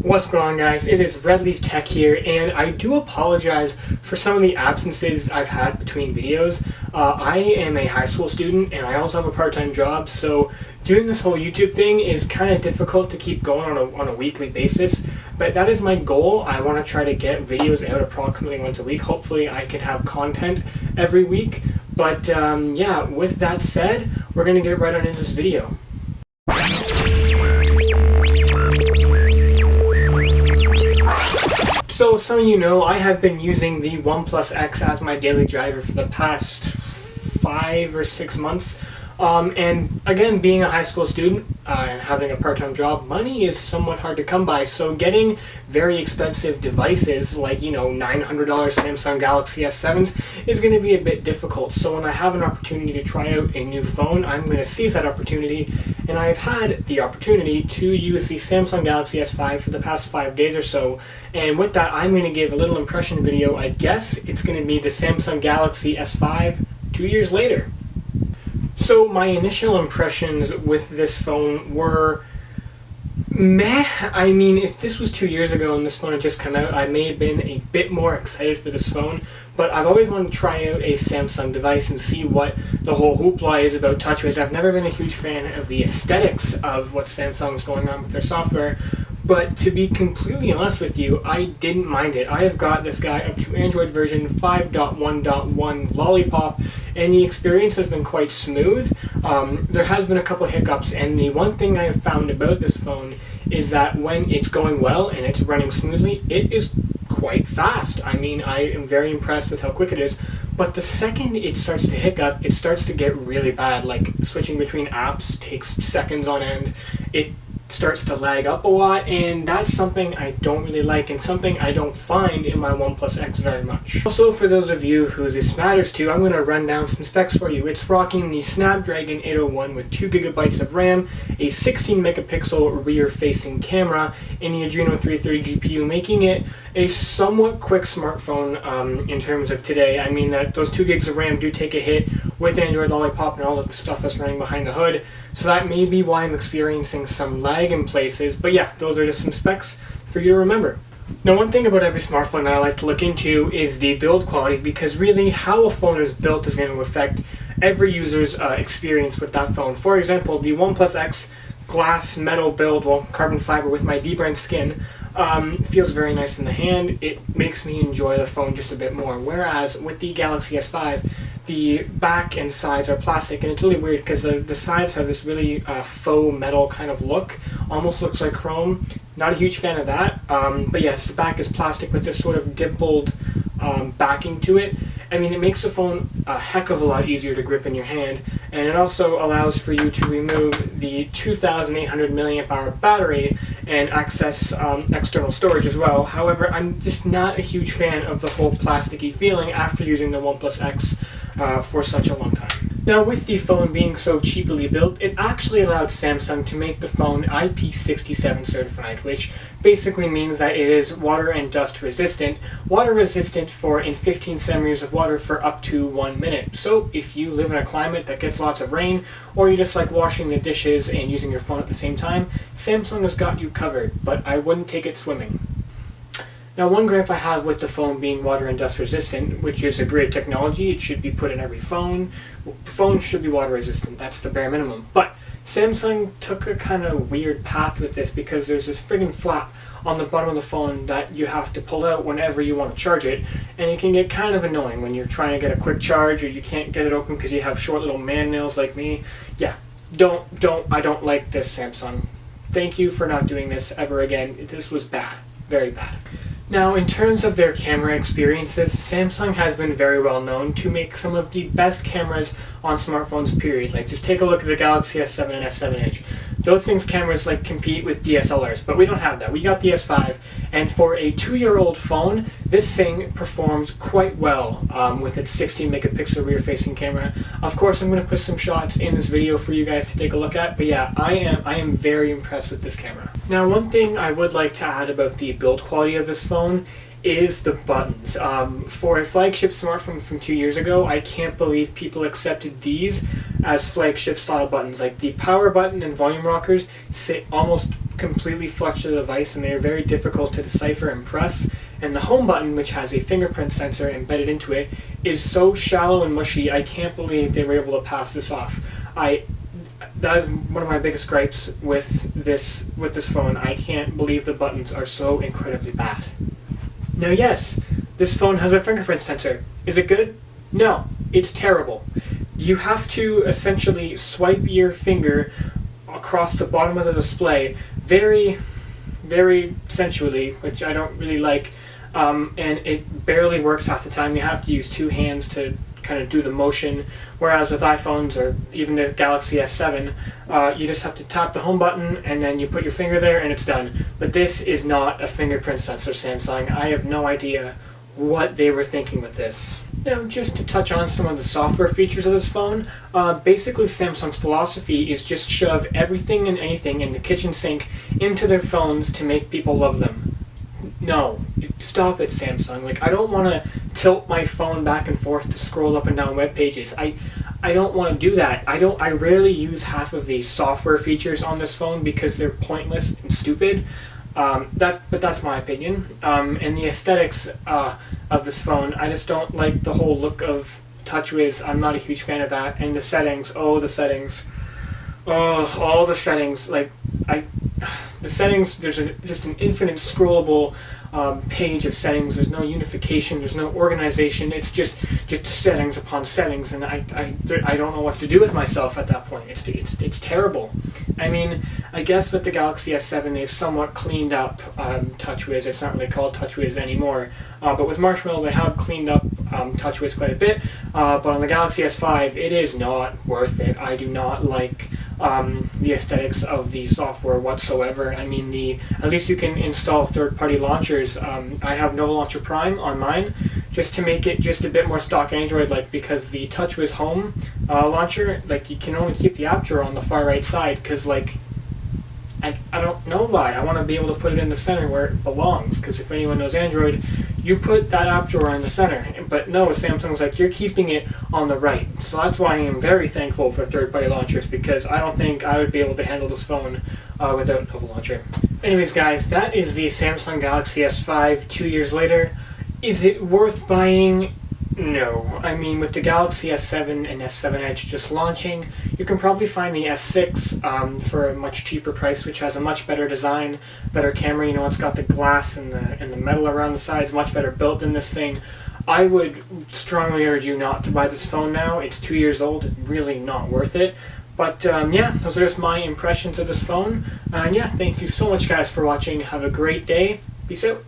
What's going on, guys? It is Red Leaf Tech here, and I do apologize for some of the absences I've had between videos. I am a high school student and I also have a part-time job, so doing this whole YouTube thing is kind of difficult to keep going on a weekly basis, but that is my goal. I want to try to get videos out approximately once a week. Hopefully I can have content every week, but yeah, with that said, we're going to get right on into this video. So some of you know I have been using the OnePlus X as my daily driver for the past 5 or 6 months. And again, being a high school student and having a part-time job, money is somewhat hard to come by. So getting very expensive devices like, $900 Samsung Galaxy S7s is going to be a bit difficult. So when I have an opportunity to try out a new phone, I'm going to seize that opportunity. And I've had the opportunity to use the Samsung Galaxy S5 for the past 5 days or so. And with that, I'm going to give a little impression video. I guess it's going to be the Samsung Galaxy S5 2 years later. So my initial impressions with this phone were meh. I mean, if this was 2 years ago and this phone had just come out, I may have been a bit more excited for this phone, but I've always wanted to try out a Samsung device and see what the whole hoopla is about TouchWiz. I've never been a huge fan of the aesthetics of what Samsung is going on with their software, but to be completely honest with you, I didn't mind it. I have got this guy up to Android version 5.1.1 Lollipop, and the experience has been quite smooth. There has been a couple hiccups, and the one thing I have found about this phone is that when it's going well and it's running smoothly, it is quite fast. I mean, I am very impressed with how quick it is, but the second it starts to hiccup, it starts to get really bad. Like, switching between apps takes seconds on end. It starts to lag up a lot, and that's something I don't really like and something I don't find in my OnePlus X very much. Also, for those of you who this matters to, I'm going to run down some specs for you. It's rocking the Snapdragon 801 with 2GB of RAM, a 16 megapixel rear-facing camera, and the Adreno 330 GPU, making it a somewhat quick smartphone in terms of today. I mean, that those 2 gigs of RAM do take a hit with Android Lollipop and all of the stuff that's running behind the hood, so that may be why I'm experiencing some lag in places, but yeah, those are just some specs for you to remember. Now, one thing about every smartphone that I like to look into is the build quality, because really how a phone is built is going to affect every user's experience with that phone. For example, the OnePlus X glass metal build, well, carbon fiber with my debrand skin, feels very nice in the hand. It makes me enjoy the phone just a bit more, whereas with the Galaxy S5, the back and sides are plastic, and it's really weird because the sides have this really faux metal kind of look, almost looks like chrome. Not a huge fan of that, but yes, the back is plastic with this sort of dimpled backing to it. I mean, it makes the phone a heck of a lot easier to grip in your hand, and it also allows for you to remove the 2,800 milliamp hour battery and access external storage as well. However, I'm just not a huge fan of the whole plasticky feeling after using the OnePlus X for such a long time. Now, with the phone being so cheaply built, it actually allowed Samsung to make the phone IP67 certified, which basically means that it is water and dust resistant. Water resistant for in 15 centimeters of water for up to 1 minute. So if you live in a climate that gets lots of rain, or you just like washing the dishes and using your phone at the same time, Samsung has got you covered, but I wouldn't take it swimming. Now, one gripe I have with the phone being water and dust resistant, which is a great technology, it should be put in every phone. Phones should be water resistant, that's the bare minimum. But Samsung took a kind of weird path with this, because there's this friggin' flap on the bottom of the phone that you have to pull out whenever you want to charge it, and it can get kind of annoying when you're trying to get a quick charge or you can't get it open because you have short little man nails like me. Yeah, I don't like this, Samsung. Thank you for not doing this ever again. This was bad, very bad. Now, in terms of their camera experiences, Samsung has been very well known to make some of the best cameras on smartphones, period. Like, just take a look at the Galaxy S7 and S7 Edge. Those things cameras like compete with DSLRs, but we don't have that. We got the S5, and for a 2-year-old phone, this thing performs quite well with its 16 megapixel rear-facing camera. Of course, I'm going to put some shots in this video for you guys to take a look at, but yeah, I am very impressed with this camera. Now, one thing I would like to add about the build quality of this phone is the buttons. For a flagship smartphone from 2 years ago, I can't believe people accepted these as flagship style buttons. Like the power button and volume rockers sit almost completely flush to the device, and they are very difficult to decipher and press. And the home button, which has a fingerprint sensor embedded into it, is so shallow and mushy. I can't believe they were able to pass this off. That is one of my biggest gripes with this phone. I can't believe the buttons are so incredibly bad. Now, yes, this phone has a fingerprint sensor. Is it good? No, it's terrible. You have to essentially swipe your finger across the bottom of the display very, very sensually, which I don't really like, and it barely works half the time. You have to use two hands to kind of do the motion, whereas with iPhones or even the Galaxy S7, you just have to tap the home button and then you put your finger there and it's done. But this is not a fingerprint sensor, Samsung. I have no idea what they were thinking with this. Now, just to touch on some of the software features of this phone, basically Samsung's philosophy is just shove everything and anything in the kitchen sink into their phones to make people love them. No, stop it, Samsung. Like, I don't want to tilt my phone back and forth to scroll up and down web pages. I don't want to do that. I rarely use half of the software features on this phone because they're pointless and stupid. But that's my opinion. And the aesthetics of this phone, I just don't like the whole look of TouchWiz. I'm not a huge fan of that. And the settings, all the settings. Like, the settings, there's just an infinite scrollable page of settings. There's no unification, there's no organization. It's just settings upon settings, and I don't know what to do with myself at that point. It's terrible. I mean, I guess with the Galaxy S7 they've somewhat cleaned up TouchWiz. It's not really called TouchWiz anymore, but with Marshmallow they have cleaned up TouchWiz quite a bit. But on the Galaxy S5 it is not worth it. I do not like the aesthetics of the software whatsoever. I mean, at least you can install third-party launchers. I have Nova Launcher Prime on mine, just to make it just a bit more stock Android-like, because the TouchWiz Home launcher, like, you can only keep the app drawer on the far right side, because, like, I don't know why. I want to be able to put it in the center where it belongs, because if anyone knows Android, you put that app drawer in the center. But no, Samsung's like, you're keeping it on the right. So that's why I am very thankful for third-party launchers, because I don't think I would be able to handle this phone without Nova Launcher. Anyways, guys, that is the Samsung Galaxy S5 2 years later. Is it worth buying? No. I mean, with the Galaxy S7 and S7 Edge just launching, you can probably find the S6 for a much cheaper price, which has a much better design, better camera. You know, it's got the glass and the metal around the sides, much better built than this thing. I would strongly urge you not to buy this phone now. It's 2 years old. It's really not worth it. But yeah, those are just my impressions of this phone. And yeah, thank you so much, guys, for watching. Have a great day. Peace out.